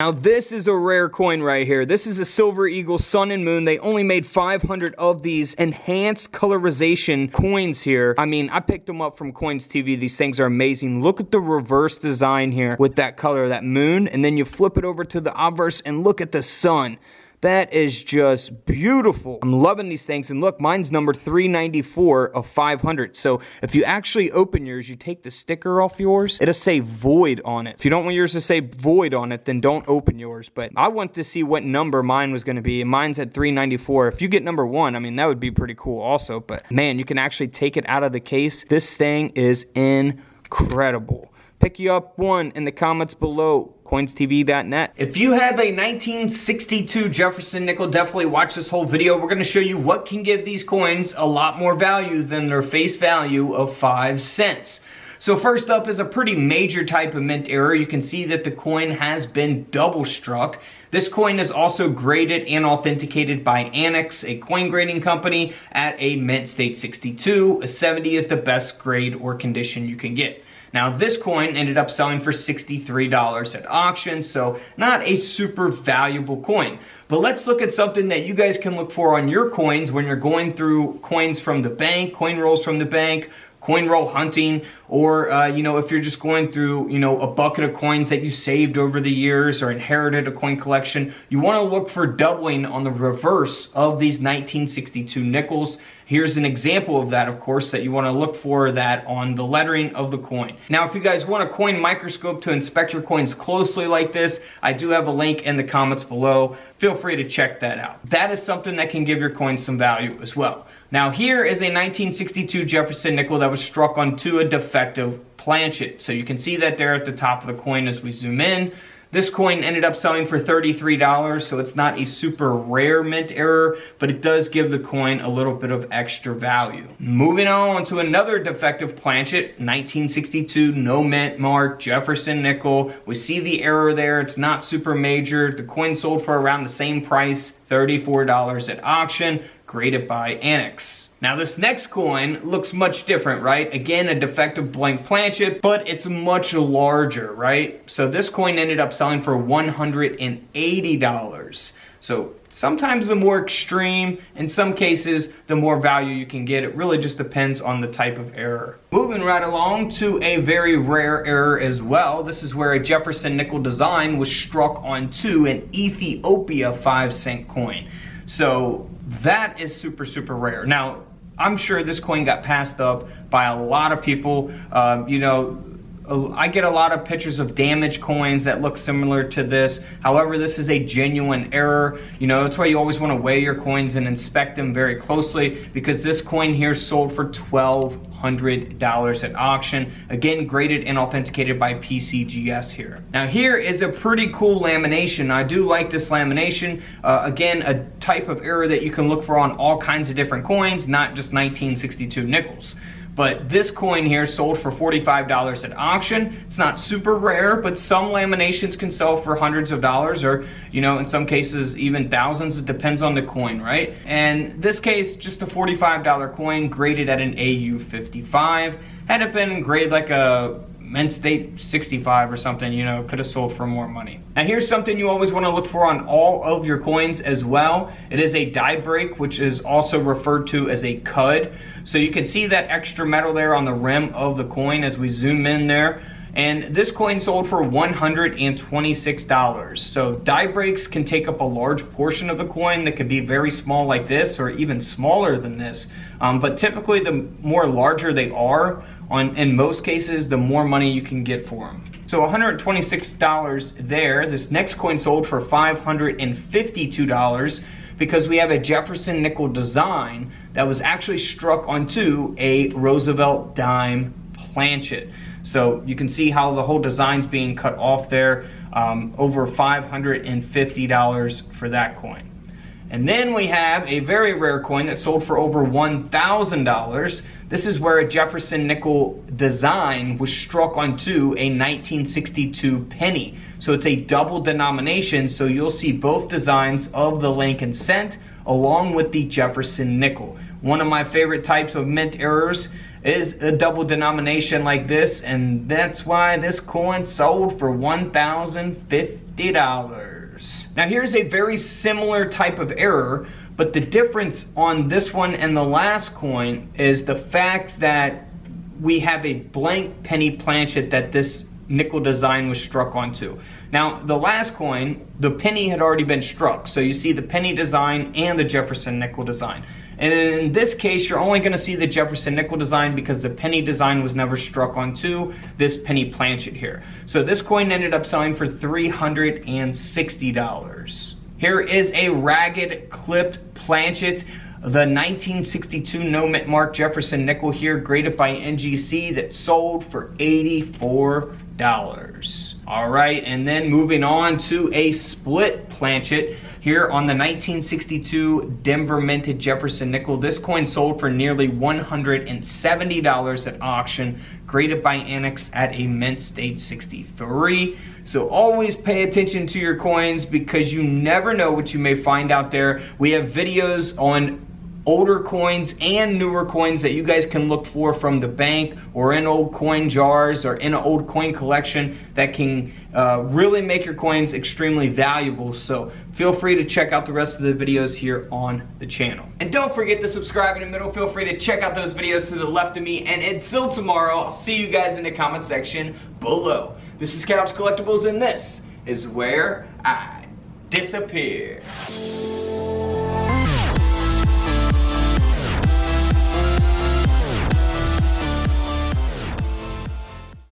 Now this is a rare coin right here. This is a Silver Eagle Sun and Moon. They only made 500 of these enhanced colorization coins here. I mean, I picked them up from Coins TV. These things are amazing. Look at the reverse design here with that color, that moon, and then you flip it over to the obverse and look at the sun. That is just beautiful. I'm loving these things. And look, mine's number 394 of 500. So if you actually open yours, you take the sticker off yours, it'll say void on it. If you don't want yours to say void on it, then don't open yours. But I want to see what number mine was going to be. And mine's at 394. If you get number 1, I mean, that would be pretty cool also. But man, you can actually take it out of the case. This thing is incredible. Pick you up one in the comments below. CoinsTV.net. If you have a 1962 Jefferson nickel, definitely watch this whole video. We're going to show you what can give these coins a lot more value than their face value of 5 cents. So first up is a pretty major type of mint error. You can see that the coin has been double struck. This coin is also graded and authenticated by Annex, a coin grading company, at a mint state 62. A 70 is the best grade or condition you can get. Now this coin ended up selling for $63 at auction, so not a super valuable coin. But let's look at something that you guys can look for on your coins when you're going through coins from the bank, coin rolls from the bank, coin roll hunting, or you know, if you're just going through, you know, a bucket of coins that you saved over the years or inherited a coin collection, you want to look for doubling on the reverse of these 1962 nickels. Here's an example of that, of course, that you want to look for that on the lettering of the coin. Now, if you guys want a coin microscope to inspect your coins closely like this, I do have a link in the comments below. Feel free to check that out. That is something that can give your coins some value as well. Now, here is a 1962 Jefferson nickel that was struck onto a defective planchet. So you can see that there at the top of the coin as we zoom in. This coin ended up selling for $33, so it's not a super rare mint error, but it does give the coin a little bit of extra value. Moving on to another defective planchet, 1962 no mint mark Jefferson nickel. We see the error there. It's not super major. The coin sold for around the same price, $34 at auction, graded by Annex. Now this next coin looks much different, right? Again, a defective blank planchet, but it's much larger, right? So this coin ended up selling for $180. So sometimes the more extreme, in some cases, the more value you can get. It really just depends on the type of error. Moving right along to a very rare error as well. This is where a Jefferson nickel design was struck onto an Ethiopia 5-cent coin. So that is super, super rare. Now, I'm sure this coin got passed up by a lot of people. You know, I get a lot of pictures of damaged coins that look similar to this. However, this is a genuine error. You know, that's why you always want to weigh your coins and inspect them very closely, because this coin here sold for $1,200 at auction. Again, graded and authenticated by PCGS here. Now here is a pretty cool lamination. I do like this lamination. Again, a type of error that you can look for on all kinds of different coins, not just 1962 nickels. But this coin here sold for $45 at auction. It's not super rare, but some laminations can sell for hundreds of dollars, or, you know, in some cases even thousands. It depends on the coin, right? And this case, just a $45 coin graded at an AU 55. Had it been graded like a mint state 65 or something, you know, could have sold for more money. Now here's something you always want to look for on all of your coins as well. It is a die break, which is also referred to as a cud. So you can see that extra metal there on the rim of the coin as we zoom in there. And this coin sold for $126. So die breaks can take up a large portion of the coin that could be very small like this, or even smaller than this. But typically the more larger they are, in most cases, the more money you can get for them. So $126 there. This next coin sold for $552 because we have a Jefferson nickel design that was actually struck onto a Roosevelt dime planchet. So you can see how the whole design's being cut off there. Over $550 for that coin. And then we have a very rare coin that sold for over $1,000. This is where a Jefferson nickel design was struck onto a 1962 penny. So it's a double denomination, so you'll see both designs of the Lincoln cent along with the Jefferson nickel. One of my favorite types of mint errors. is a double denomination like this, and that's why this coin sold for $1,050. Now here's a very similar type of error, but the difference on this one and the last coin is the fact that we have a blank penny planchet that this nickel design was struck onto. Now the last coin, the penny had already been struck, so you see the penny design and the Jefferson nickel design. And in this case, you're only going to see the Jefferson nickel design because the penny design was never struck onto this penny planchet here. So this coin ended up selling for $360. Here is a ragged clipped planchet, the 1962 no mint mark Jefferson nickel here, graded by NGC, that sold for $84. All right, and then moving on to a split planchet here on the 1962 Denver minted Jefferson nickel. This coin sold for nearly $170 at auction, graded by Annex at a mint state 63. So always pay attention to your coins because you never know what you may find out there. We have videos on older coins and newer coins that you guys can look for from the bank or in old coin jars or in an old coin collection that can really make your coins extremely valuable. So feel free to check out the rest of the videos here on the channel. And don't forget to subscribe in the middle. Feel free to check out those videos to the left of me. And until tomorrow, I'll see you guys in the comment section below. This is Couch Collectibles, and this is where I disappear.